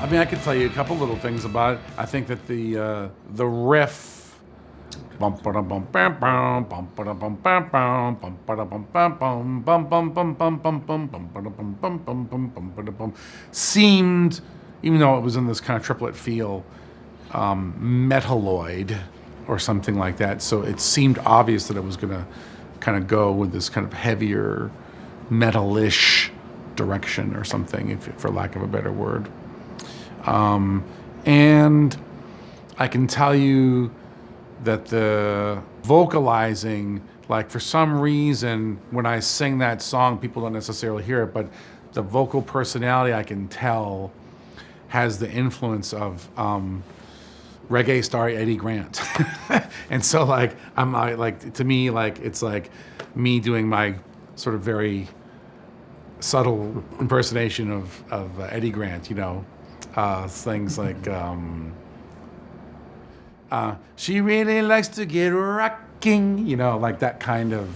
I mean, I could tell you a couple little things about it. I think that the riff seemed, even though it was in this kind of triplet feel, metalloid or something like that. So it seemed obvious that it was going to kind of go with this kind of heavier, metalish direction or something, if, for lack of a better word. And I can tell you that the vocalizing, like for some reason, when I sing that song, people don't necessarily hear it, but the vocal personality, I can tell, has the influence of reggae star Eddie Grant. And so like, I'm like, to me, like, it's like me doing my sort of very subtle impersonation of Eddie Grant, you know, things like, she really likes to get rocking, you know, like that kind of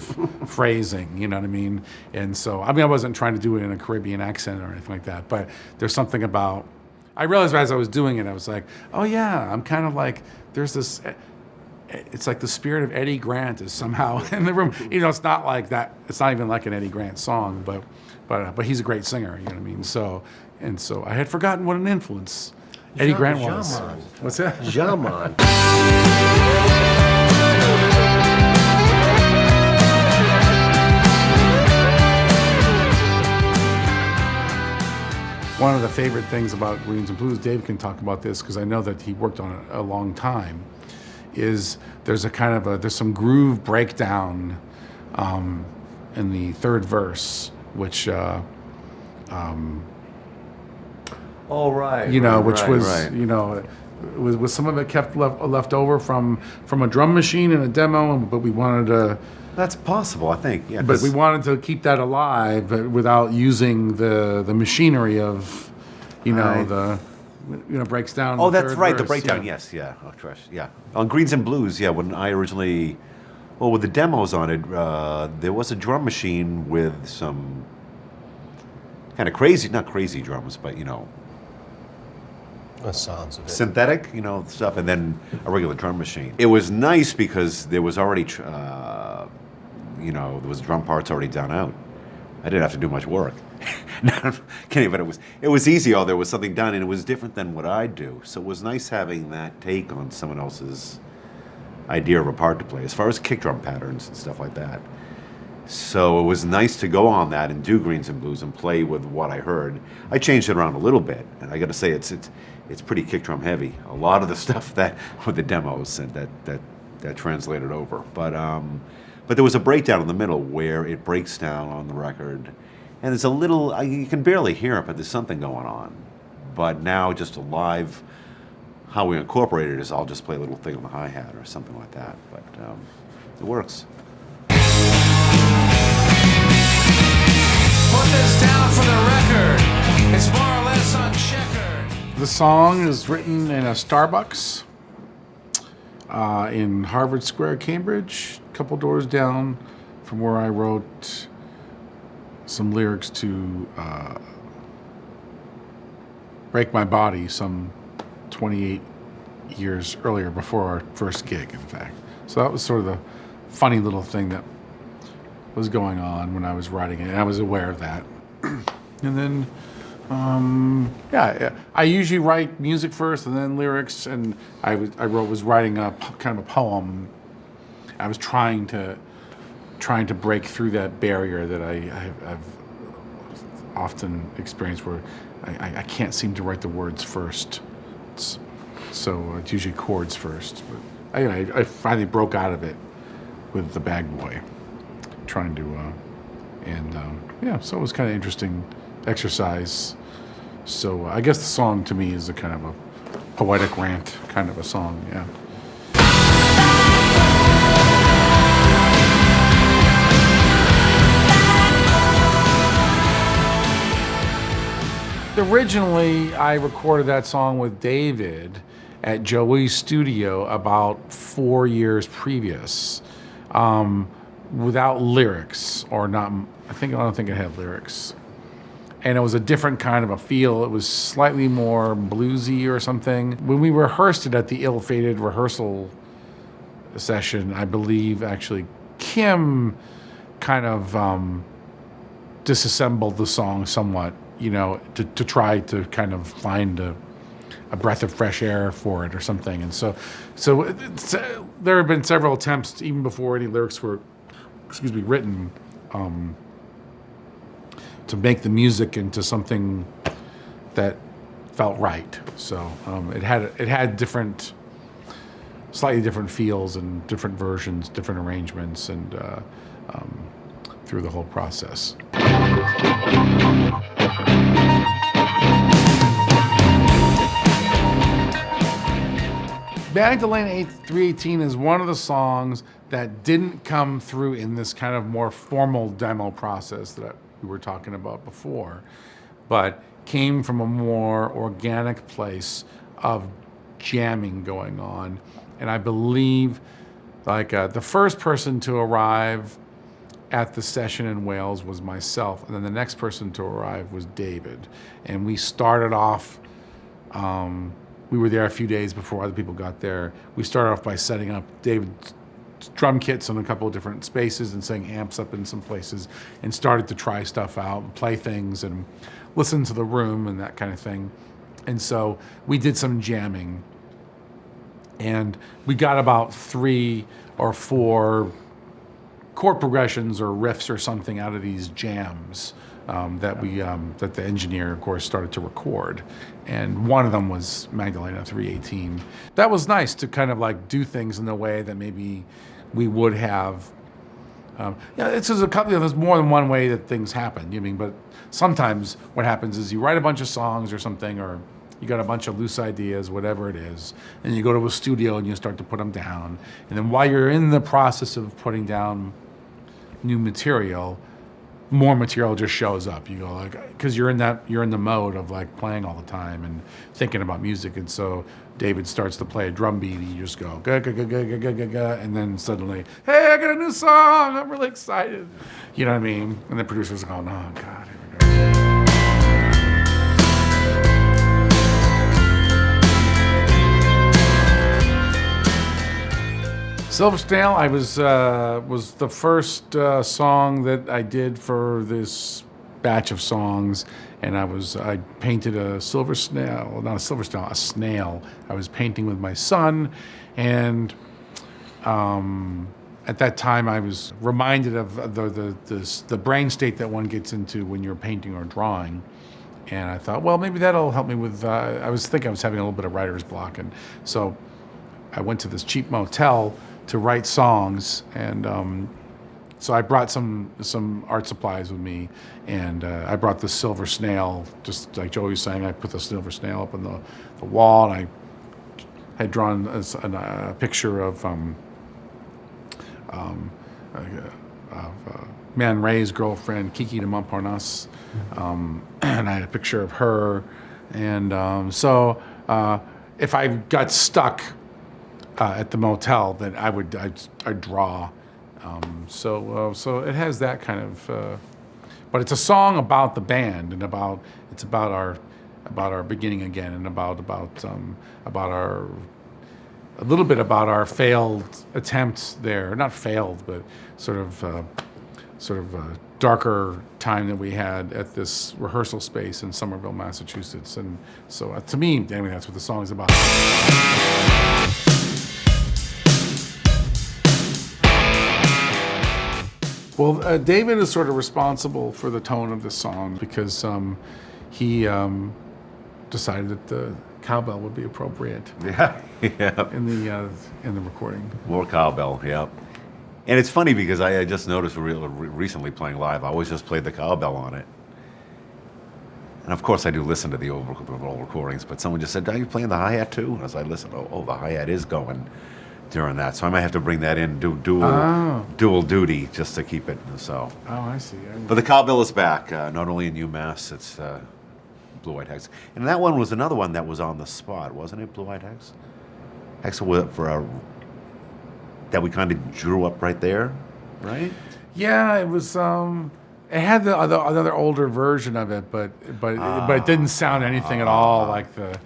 phrasing, you know what I mean? And so, I mean, I wasn't trying to do it in a Caribbean accent or anything like that, but there's something about, I realized as I was doing it, I was like, oh yeah, I'm kind of like, there's this, it's like the spirit of Eddie Grant is somehow in the room. You know, it's not like that, it's not even like an Eddie Grant song, but he's a great singer, you know what I mean? So I had forgotten what an influence Eddie Grant was. Jaman. What's that? Jaman. One of the favorite things about Greens and Blues, Dave can talk about this because I know that he worked on it a long time, is there's a kind of there's some groove breakdown in the third verse, which Oh, right. you know, right, which right, was, right. you know, was some of it kept left over from a drum machine in a demo, but we wanted to. That's possible, I think. Yeah, But we wanted to keep that alive, but without using the machinery of, you know, breaks down. Oh, the that's third right. The verse, breakdown. yeah. Yes. Yeah. Oh, trash. Yeah. On Greens and Blues. Yeah. When I originally, well, with the demos on it, there was a drum machine with some kind of crazy, not crazy drums, but you know, The sounds of it. synthetic, you know, stuff, and then a regular drum machine. It was nice because there was already, you know, there was drum parts already done out. I didn't have to do much work. No, I'm kidding, but it was easy. Oh, there was something done, and it was different than what I do. So it was nice having that take on someone else's idea of a part to play, as far as kick drum patterns and stuff like that. So it was nice to go on that and do Greens and Blues and play with what I heard. I changed it around a little bit, and I got to say it's pretty kick drum heavy. A lot of the stuff that with the demos and that translated over, but there was a breakdown in the middle where it breaks down on the record, and it's a little, you can barely hear it, but there's something going on. But now just a live, how we incorporate it is I'll just play a little thing on the hi-hat or something like that, but it works. Put this down for the record. It's more or less uncheckered. The song is written in a Starbucks in Harvard Square, Cambridge, a couple doors down from where I wrote some lyrics to Break My Body some 28 years earlier, before our first gig, in fact. So that was sort of the funny little thing that was going on when I was writing it, and I was aware of that. And then, I usually write music first and then lyrics, and I was writing a kind of a poem. I was trying to break through that barrier that I've often experienced, where I can't seem to write the words first. So it's usually chords first. But I finally broke out of it with the Bag Boy, trying to, so it was kind of interesting exercise. So I guess the song to me is a kind of a poetic rant kind of a song, yeah. Originally, I recorded that song with David at Joey's studio about 4 years previous, without lyrics, or not. I don't think it had lyrics. and it was a different kind of a feel. It was slightly more bluesy or something. When we rehearsed it at the ill-fated rehearsal session, I believe actually Kim kind of disassembled the song somewhat, to try to kind of find a breath of fresh air for it or something. And so there have been several attempts, even before any lyrics were, written, to make the music into something that felt right. So it had different, slightly different feels and different versions, different arrangements, and through the whole process. Magdalena 318 is one of the songs that didn't come through in this kind of more formal demo process that we were talking about before, but came from a more organic place of jamming going on. And I believe the first person to arrive at the session in Wales was myself, and then the next person to arrive was David. And we started off, we were there a few days before other people got there. We started off by setting up David's drum kits in a couple of different spaces and setting amps up in some places, and started to try stuff out and play things and listen to the room and that kind of thing. And so we did some jamming, and we got about 3 or 4 chord progressions or riffs or something out of these jams that the engineer, of course, started to record. And one of them was Magdalena 318. That was nice to kind of do things in a way that maybe we would have. It's just there's more than one way that things happen. But sometimes what happens is you write a bunch of songs or something, or you got a bunch of loose ideas, whatever it is, and you go to a studio and you start to put them down. And then while you're in the process of putting down new material, more material just shows up. You go because you're in the mode of playing all the time and thinking about music. And so David starts to play a drum beat, and you just go ga ga ga ga ga ga ga ga, and then suddenly, hey, I got a new song. I'm really excited. You know what I mean? And the producer's going, oh God, here we go. Silver Snail, I was the first song that I did for this batch of songs, and I painted a silver snail, not a silver snail, a snail. I was painting with my son, and at that time I was reminded of the brain state that one gets into when you're painting or drawing. And I thought, well, maybe that'll help me with. I was having a little bit of writer's block, and so I went to this cheap motel to write songs, and so I brought some art supplies with me, and I brought the silver snail, just like Joey was saying. I put the silver snail up on the wall, and I had drawn a picture of Man Ray's girlfriend, Kiki de Montparnasse, and I had a picture of her, and so if I got stuck at the motel, then I'd draw. So it has that kind of, but it's a song about the band and about our beginning again, and about our a little bit about our failed attempts there. Not failed, but sort of a darker time that we had at this rehearsal space in Somerville, Massachusetts. And so to me, anyway, that's what the song is about. Well, David is sort of responsible for the tone of the song because he decided that the cowbell would be appropriate. Yeah. In the recording. More cowbell, yeah. And it's funny because I just noticed recently playing live, I always just played the cowbell on it. And of course I do listen to the old recordings, but someone just said, are you playing the hi-hat too? And as I listened, the hi-hat is going during that. So I might have to bring that in, dual duty, just to keep it, so. Oh, I see. But the cowbell is back, not only in UMass, it's Blue White Hex. And that one was another one that was on the spot, wasn't it, Blue White Hex? Hex that we kind of drew up right there, right? Yeah, it was, It had another older version of it, but it didn't sound anything at all like the,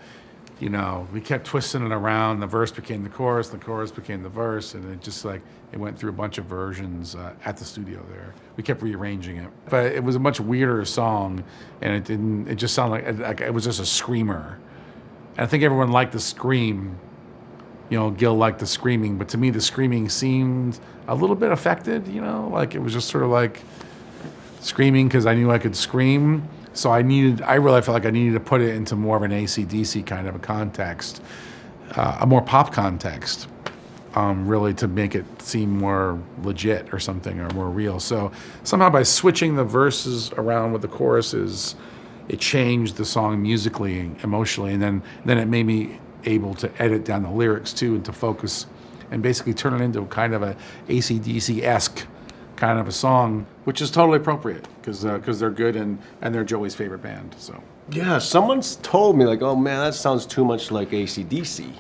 you know, we kept twisting it around. The verse became the chorus became the verse, and it just like it went through a bunch of versions at the studio there. We kept rearranging it, but it was a much weirder song, and it didn't. It just sounded like it was just a screamer. And I think everyone liked the scream. You know, Gil liked the screaming, but to me the screaming seemed a little bit affected. You know, like it was just sort of like screaming because I knew I could scream. So I really felt like I needed to put it into more of an AC/DC kind of a context, a more pop context, really to make it seem more legit or something or more real. So somehow by switching the verses around with the choruses, it changed the song musically, emotionally, and then it made me able to edit down the lyrics too and to focus and basically turn it into kind of a AC/DC-esque kind of a song, which is totally appropriate because they're good and they're Joey's favorite band. So Yeah, someone's told me, like, oh man, that sounds too much like AC/DC.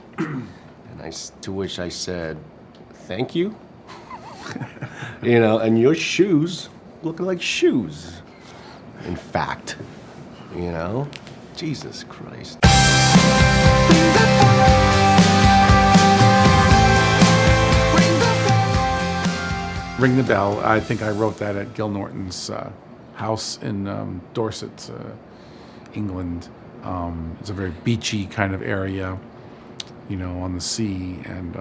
To which I said, thank you. You know, and your shoes look like shoes. In fact, you know, Jesus Christ. Ring the Bell. I think I wrote that at Gil Norton's house in Dorset, England. It's a very beachy kind of area, you know, on the sea, and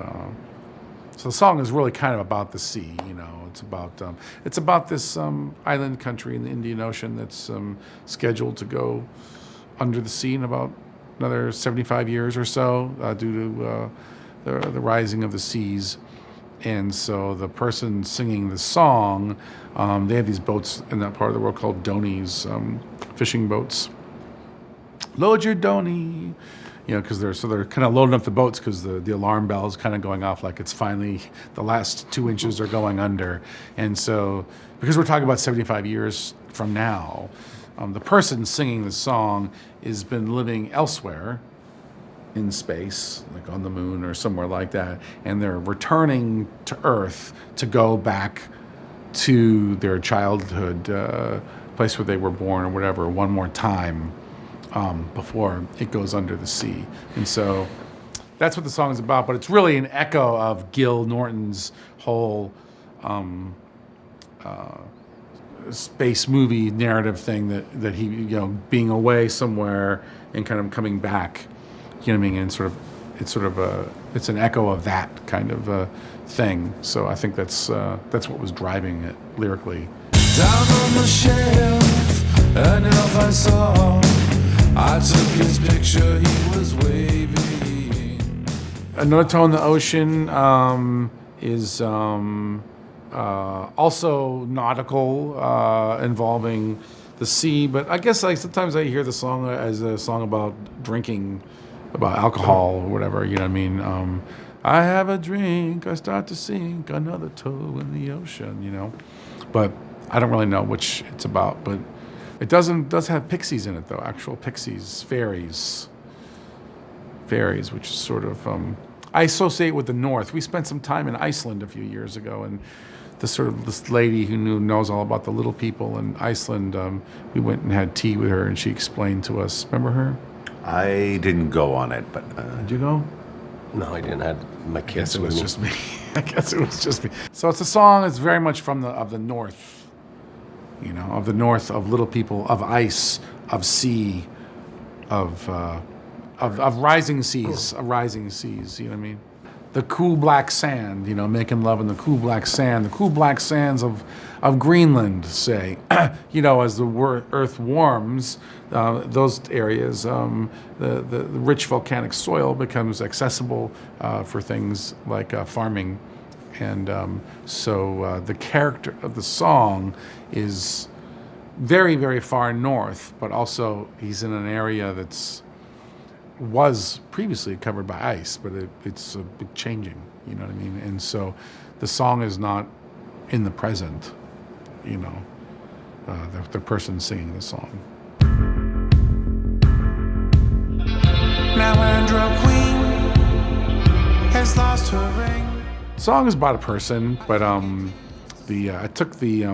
so the song is really kind of about the sea. You know, it's about this island country in the Indian Ocean that's scheduled to go under the sea in about another 75 years or so due to the rising of the seas. And so the person singing the song, they have these boats in that part of the world called donies, fishing boats. Load your donny, you know, because they're kind of loading up the boats because the alarm bell is kind of going off like it's finally the last 2 inches are going under. And so because we're talking about 75 years from now, the person singing the song has been living elsewhere in space, like on the moon or somewhere like that, and they're returning to Earth to go back to their childhood place where they were born or whatever one more time before it goes under the sea. And so that's what the song is about, but it's really an echo of Gil Norton's whole space movie narrative thing that he, you know, being away somewhere and kind of coming back. You know what I mean? And it's an echo of that kind of thing. So I think that's what was driving it lyrically. Down on the shelf, an elf I saw. I took his picture, he was waving. Another Toe in the Ocean is also nautical, involving the sea. But I guess like sometimes I hear the song as a song about drinking, about alcohol or whatever, you know what I mean? I have a drink, I start to sink, another toe in the ocean, you know? But I don't really know which it's about, but it does have Pixies in it, though, actual Pixies, fairies, which is sort of, I associate with the North. We spent some time in Iceland a few years ago, and this lady who knows all about the little people in Iceland, we went and had tea with her, and she explained to us, remember her? I didn't go on it, but Did you go? No, I didn't have my I guess kids it with was me. just me. I guess it was just me. So it's a song that's very much of the North, you know, of the North, of little people, of ice, of sea, of rising seas, you know what I mean? The cool black sand, you know, making love in the cool black sands of Greenland, say, you know, as the earth warms, those areas, the rich volcanic soil becomes accessible for things like farming. And so the character of the song is very, very far north, but also he's in an area was previously covered by ice, but it's a big changing, you know what I mean? And so the song is not in the present, you know, the person singing the song. Now Andra Queen has lost her ring. The song is about a person, but I took the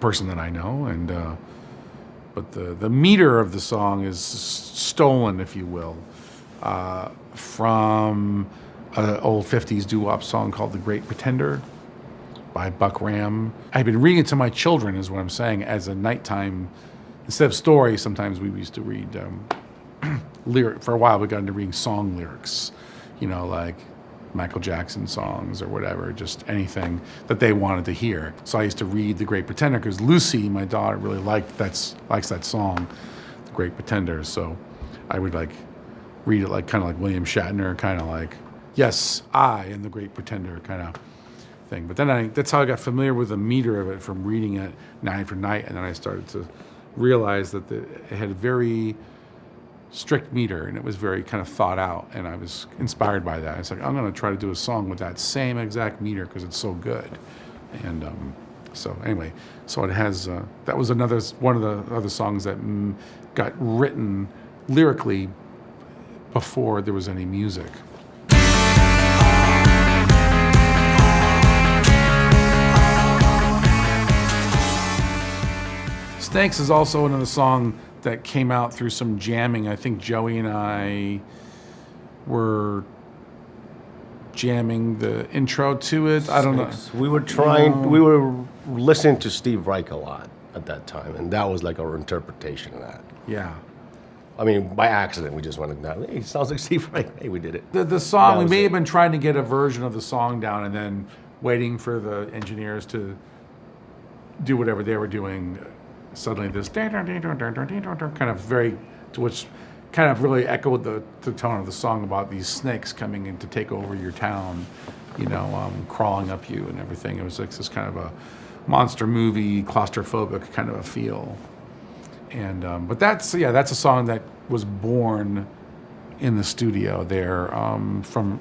person that I know, and but the meter of the song is stolen, if you will, from an old 50s doo-wop song called The Great Pretender by Buck Ram. I've been reading it to my children, is what I'm saying, as a nighttime, instead of stories, sometimes we used to read lyric. For a while we got into reading song lyrics, like Michael Jackson songs or whatever, just anything that they wanted to hear. So I used to read The Great Pretender because Lucy, my daughter, really likes that song, The Great Pretender. So I would read it kind of like William Shatner, kind of like, yes, I am the Great Pretender kind of thing. But then that's how I got familiar with the meter of it from reading it night after night, and then I started to realize that it had a very strict meter, and it was very kind of thought out, and I was inspired by that. It's like, I'm going to try to do a song with that same exact meter because it's so good. And so anyway, so it has, that was one of the other songs that got written lyrically before there was any music. Snakes is also another song that came out through some jamming. I think Joey and I were jamming the intro to it. I don't know. We were listening to Steve Reich a lot at that time, and that was like our interpretation of that. Yeah. I mean, by accident, we just went down. Hey, it sounds like Steve Reich. Hey, we did it. The song, we may have been trying to get a version of the song down and then waiting for the engineers to do whatever they were doing. Suddenly this kind of very, which kind of really echoed the tone of the song about these snakes coming in to take over your town, crawling up you and everything. It was like this kind of a monster movie, claustrophobic kind of a feel. And but that's a song that was born in the studio there, from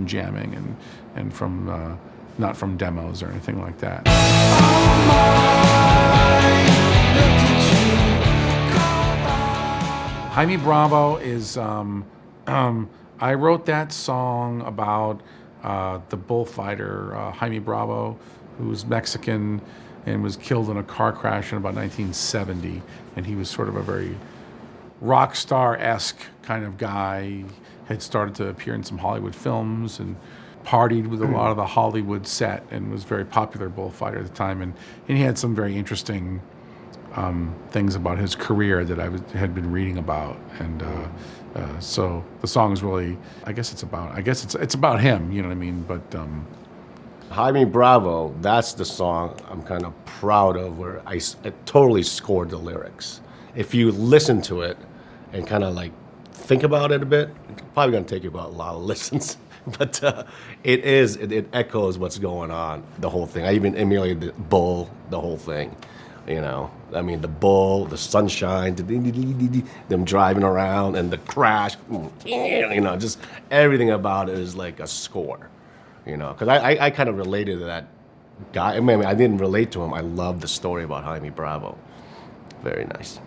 jamming and from not from demos or anything like that. Jaime Bravo is, I wrote that song about the bullfighter, Jaime Bravo, who was Mexican and was killed in a car crash in about 1970. And he was sort of a very rock star-esque kind of guy, had started to appear in some Hollywood films and partied with a lot of the Hollywood set and was a very popular bullfighter at the time. And he had some very interesting things about his career that I had been reading about, and so the song is really, I guess it's about him, you know what I mean? But Jaime Bravo, that's the song I'm kind of proud of, where I totally scored the lyrics. If you listen to it and kind of think about it a bit, it's probably going to take you about a lot of listens. But it echoes what's going on, the whole thing. I even emulated the bull, the whole thing. I mean, the bull, the sunshine, them driving around, and the crash, just everything about it is like a score, because I kind of related to that guy. I mean, I didn't relate to him. I love the story about Jaime Bravo. Very nice.